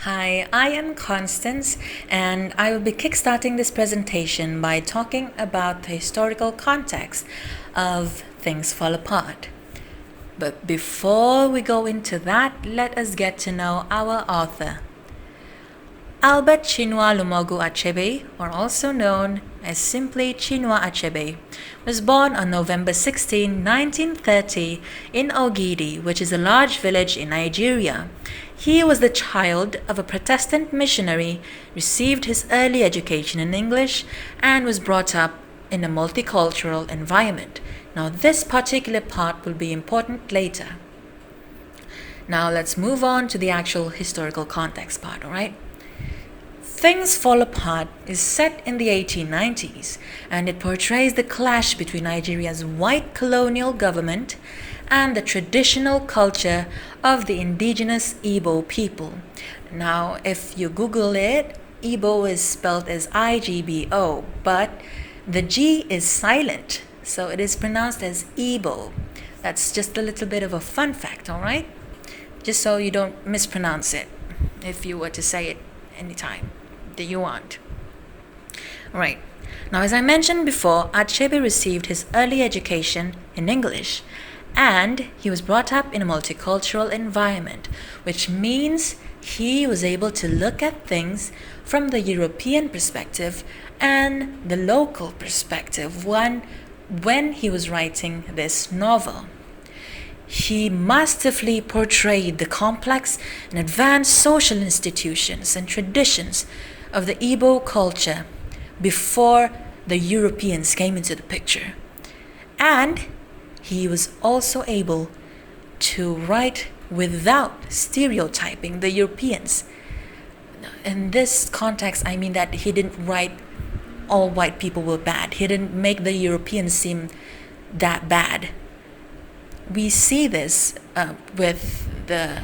Hi, I am Constance, and I will be kickstarting this presentation by talking about the historical context of Things Fall Apart. But before we go into that, let us get to know our author. Albert Chinua Achebe, or also known as simply Chinua Achebe, was born on November 16, 1930 in Ogidi, which is a large village in Nigeria. He was the child of a Protestant missionary, received his early education in English, and was brought up in a multicultural environment. Now, this particular part will be important later. Now, let's move on to the actual historical context part, alright? Things Fall Apart is set in the 1890s, and it portrays the clash between Nigeria's white colonial government and the traditional culture of the indigenous Igbo people. Now, if you Google it, Igbo is spelled as IGBO, but the G is silent, so it is pronounced as Igbo. That's just a little bit of a fun fact, alright? Just so you don't mispronounce it if you were to say it anytime that you want. Right. Now, as I mentioned before, Achebe received his early education in English, and he was brought up in a multicultural environment, which means he was able to look at things from the European perspective and the local perspective when he was writing this novel. He masterfully portrayed the complex and advanced social institutions and traditions of the Igbo culture before the Europeans came into the picture. And he was also able to write without stereotyping the Europeans. In this context, I mean that he didn't write all white people were bad. He didn't make the Europeans seem that bad. We see this with the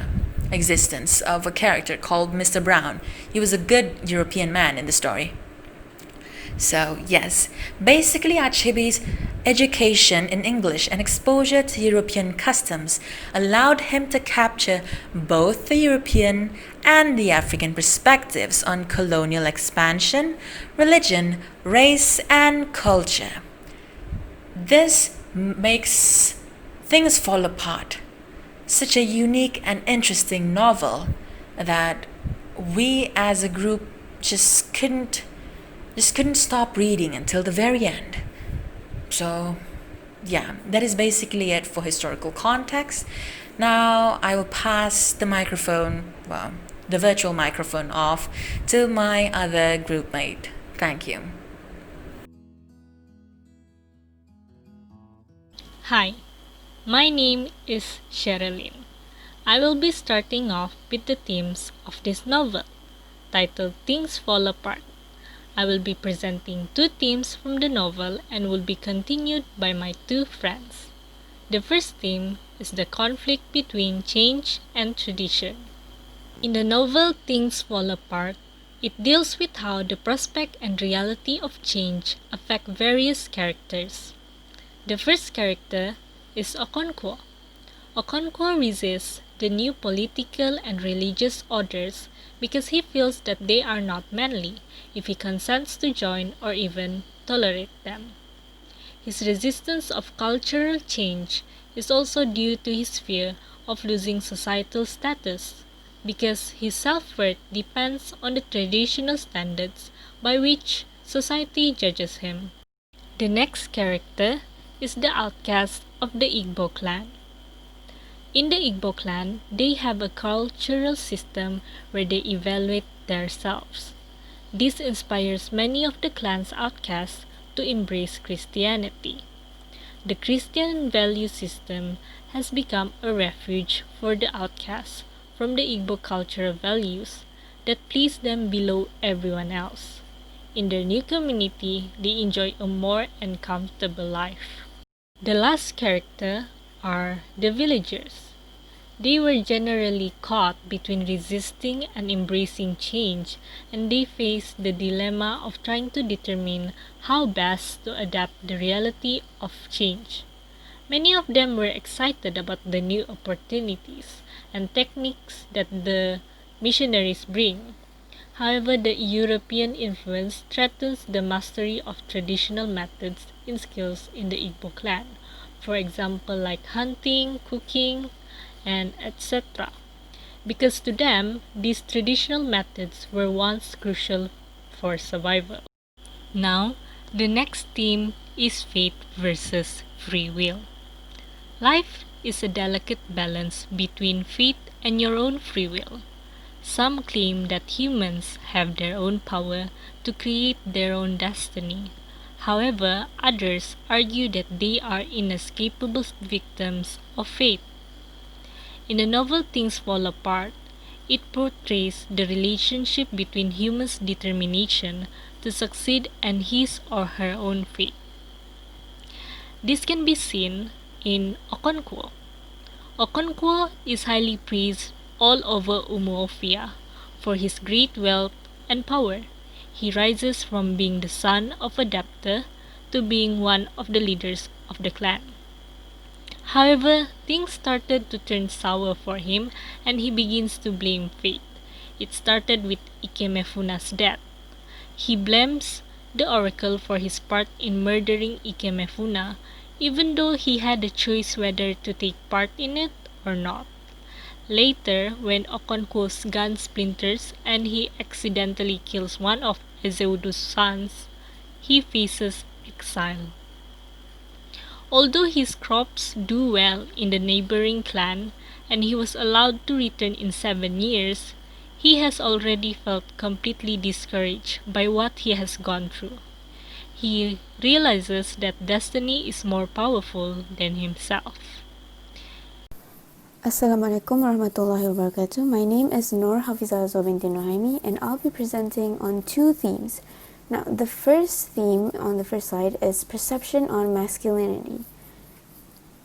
existence of a character called Mr. Brown. He was a good European man in the story. So, yes, basically Achebe's education in English and exposure to European customs allowed him to capture both the European and the African perspectives on colonial expansion, religion, race, and culture. This makes Things Fall Apart such a unique and interesting novel that we as a group just couldn't stop reading until the very end. So yeah, that is basically it for historical context. Now I will pass the the virtual microphone off to my other group mate. Thank you. Hi, my name is Sherilyn. I will be starting off with the themes of this novel, titled Things Fall Apart. I will be presenting two themes from the novel and will be continued by my two friends. The first theme is the conflict between change and tradition. In the novel Things Fall Apart, it deals with how the prospect and reality of change affect various characters. The first character is Okonkwo. Okonkwo resists the new political and religious orders because he feels that they are not manly if he consents to join or even tolerate them. His resistance of cultural change is also due to his fear of losing societal status because his self-worth depends on the traditional standards by which society judges him. The next character is the outcast of the Igbo clan. In the Igbo clan, they have a cultural system where they evaluate themselves. This inspires many of the clan's outcasts to embrace Christianity. The Christian value system has become a refuge for the outcasts from the Igbo cultural values that place them below everyone else. In their new community, they enjoy a more and comfortable life. The last character are the villagers. They were generally caught between resisting and embracing change, and they faced the dilemma of trying to determine how best to adapt the reality of change. Many of them were excited about the new opportunities and techniques that the missionaries bring. However, the European influence threatens the mastery of traditional methods and skills in the Igbo clan, for example, like hunting, cooking, and etc. Because to them, these traditional methods were once crucial for survival. Now, the next theme is fate versus free will. Life is a delicate balance between fate and your own free will. Some claim that humans have their own power to create their own destiny. However, others argue that they are inescapable victims of fate. In the novel Things Fall Apart, it portrays the relationship between humans' determination to succeed and his or her own fate. This can be seen in Okonkwo. Okonkwo is highly praised all over Umuofia for his great wealth and power. He rises from being the son of a debtor to being one of the leaders of the clan. However, things started to turn sour for him and he begins to blame fate. It started with Ikemefuna's death. He blames the oracle for his part in murdering Ikemefuna, even though he had the choice whether to take part in it or not. Later, when Okonkwo's gun splinters and he accidentally kills one of Ezeudu's sons, he faces exile. Although his crops do well in the neighboring clan and he was allowed to return in 7 years, he has already felt completely discouraged by what he has gone through. He realizes that destiny is more powerful than himself. Assalamualaikum warahmatullahi wabarakatuh. My name is Noor Hafizah Zobinti Nohaimi and I'll be presenting on two themes. Now, the first theme on the first slide is perception on masculinity.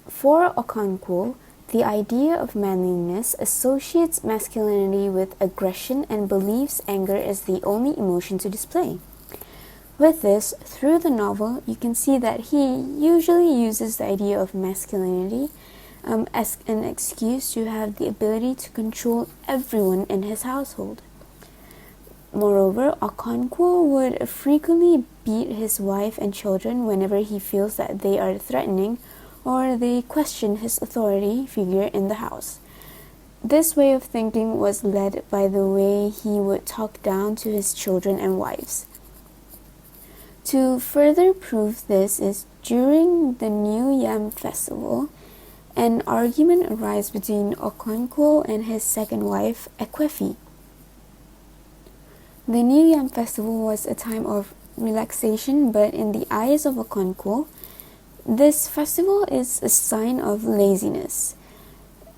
For Okonkwo, the idea of manliness associates masculinity with aggression and believes anger is the only emotion to display. With this, through the novel, you can see that he usually uses the idea of masculinity as an excuse to have the ability to control everyone in his household. Moreover, Okonkwo would frequently beat his wife and children whenever he feels that they are threatening or they question his authority figure in the house. This way of thinking was led by the way he would talk down to his children and wives. To further prove this is during the New Yam Festival, an argument arises between Okonkwo and his second wife, Ekwefi. The New Yam Festival was a time of relaxation, but in the eyes of Okonkwo, this festival is a sign of laziness.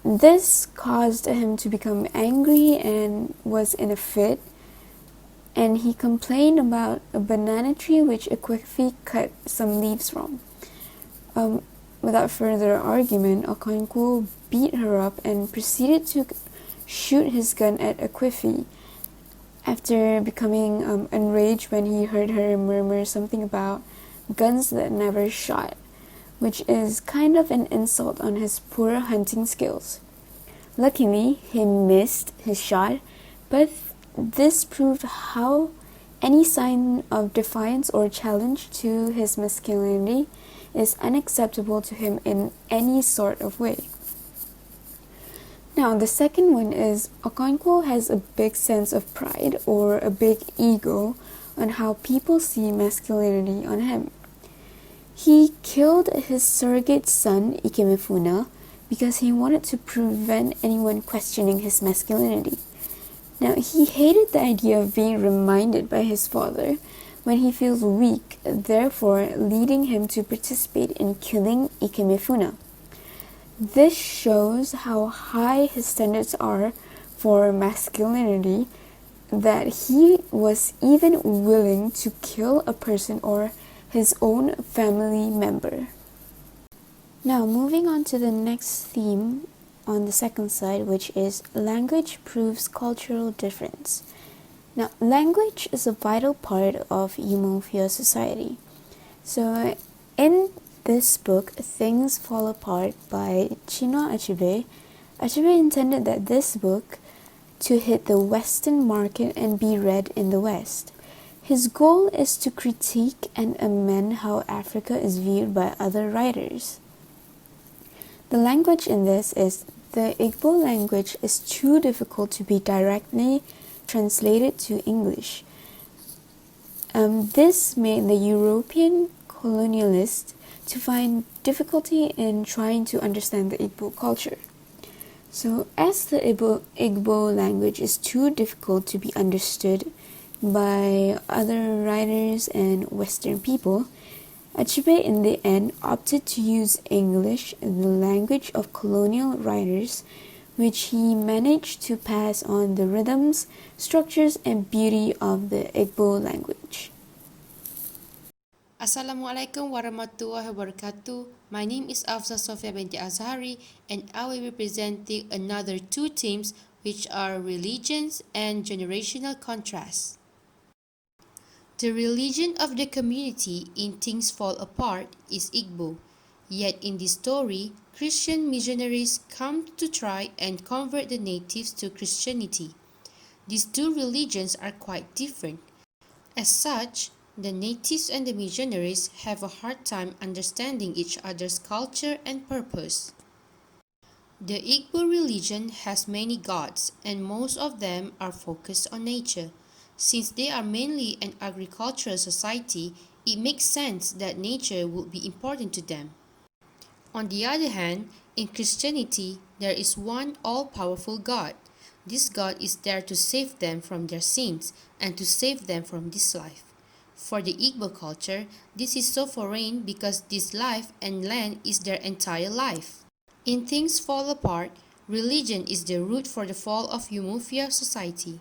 This caused him to become angry and was in a fit, and he complained about a banana tree which Ekwefi cut some leaves from. Without further argument, Okonkwo beat her up and proceeded to shoot his gun at Ekwefi. After becoming enraged when he heard her murmur something about guns that never shot, which is kind of an insult on his poor hunting skills. Luckily, he missed his shot, but this proved how any sign of defiance or challenge to his masculinity is unacceptable to him in any sort of way. Now, the second one is Okonkwo has a big sense of pride or a big ego on how people see masculinity on him. He killed his surrogate son, Ikemefuna, because he wanted to prevent anyone questioning his masculinity. Now, he hated the idea of being reminded by his father when he feels weak, therefore leading him to participate in killing Ikemefuna. This shows how high his standards are for masculinity that he was even willing to kill a person or his own family member. Now, moving on to the next theme on the second slide, which is language proves cultural difference. Now, language is a vital part of Umuofia society. So, in this book, Things Fall Apart by Chinua Achebe, Achebe intended that this book to hit the Western market and be read in the West. His goal is to critique and amend how Africa is viewed by other writers. The language in this is the Igbo language is too difficult to be directly translated to English. This made the European colonialists to find difficulty in trying to understand the Igbo culture. So, as the Igbo language is too difficult to be understood by other writers and Western people, Achebe in the end opted to use English, the language of colonial writers, which he managed to pass on the rhythms, structures, and beauty of the Igbo language. Assalamualaikum warahmatullahi wabarakatuh. My name is Afza Sofia binti Azhari, and I will be presenting another two themes, which are religions and generational contrast. The religion of the community in Things Fall Apart is Igbo, yet in this story, Christian missionaries come to try and convert the natives to Christianity. These two religions are quite different. As such, the natives and the missionaries have a hard time understanding each other's culture and purpose. The Igbo religion has many gods, and most of them are focused on nature. Since they are mainly an agricultural society, it makes sense that nature would be important to them. On the other hand, in Christianity, there is one all-powerful God. This God is there to save them from their sins and to save them from this life. For the Igbo culture, this is so foreign because this life and land is their entire life. In Things Fall Apart, religion is the root for the fall of Umuofia society.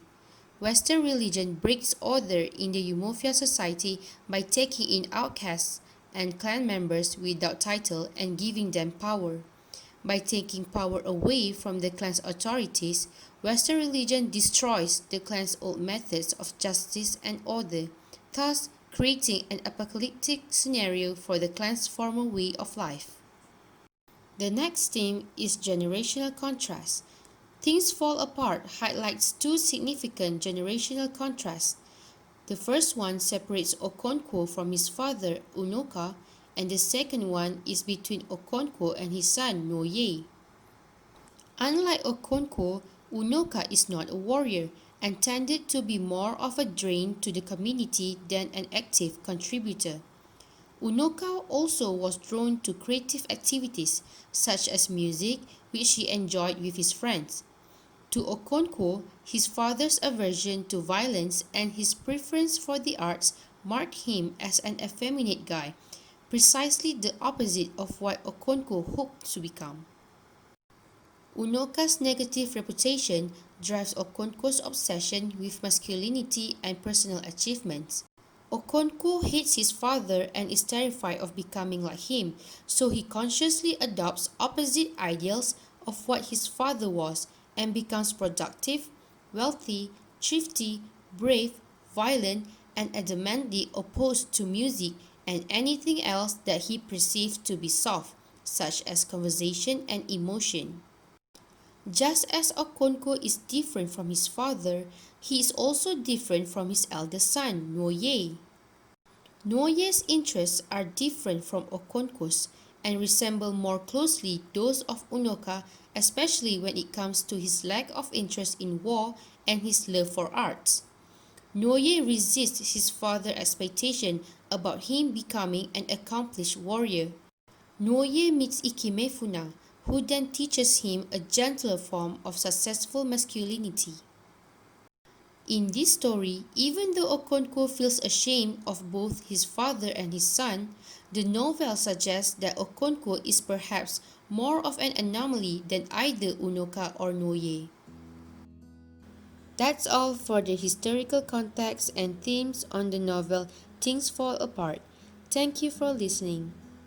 Western religion breaks order in the Umuofia society by taking in outcasts and clan members without title and giving them power. By taking power away from the clan's authorities, Western religion destroys the clan's old methods of justice and order, thus creating an apocalyptic scenario for the clan's former way of life. The next theme is generational contrast. Things Fall Apart highlights two significant generational contrasts. The first one separates Okonkwo from his father, Unoka, and the second one is between Okonkwo and his son, Noye. Unlike Okonkwo, Unoka is not a warrior and tended to be more of a drain to the community than an active contributor. Unoka also was drawn to creative activities such as music, which he enjoyed with his friends. To Okonkwo, his father's aversion to violence and his preference for the arts marked him as an effeminate guy, precisely the opposite of what Okonkwo hoped to become. Unoka's negative reputation drives Okonkwo's obsession with masculinity and personal achievements. Okonkwo hates his father and is terrified of becoming like him, so he consciously adopts opposite ideals of what his father was and becomes productive, wealthy, thrifty, brave, violent, and adamantly opposed to music and anything else that he perceived to be soft, such as conversation and emotion. Just as Okonkwo is different from his father, he is also different from his eldest son, Noye. Noye's interests are different from Okonkwo's and resemble more closely those of Unoka, especially when it comes to his lack of interest in war and his love for arts. Noye resists his father's expectation about him becoming an accomplished warrior. Noye meets Ikimefuna, who then teaches him a gentler form of successful masculinity. In this story, even though Okonkwo feels ashamed of both his father and his son, the novel suggests that Okonkwo is perhaps more of an anomaly than either Unoka or Noye. That's all for the historical context and themes on the novel Things Fall Apart. Thank you for listening.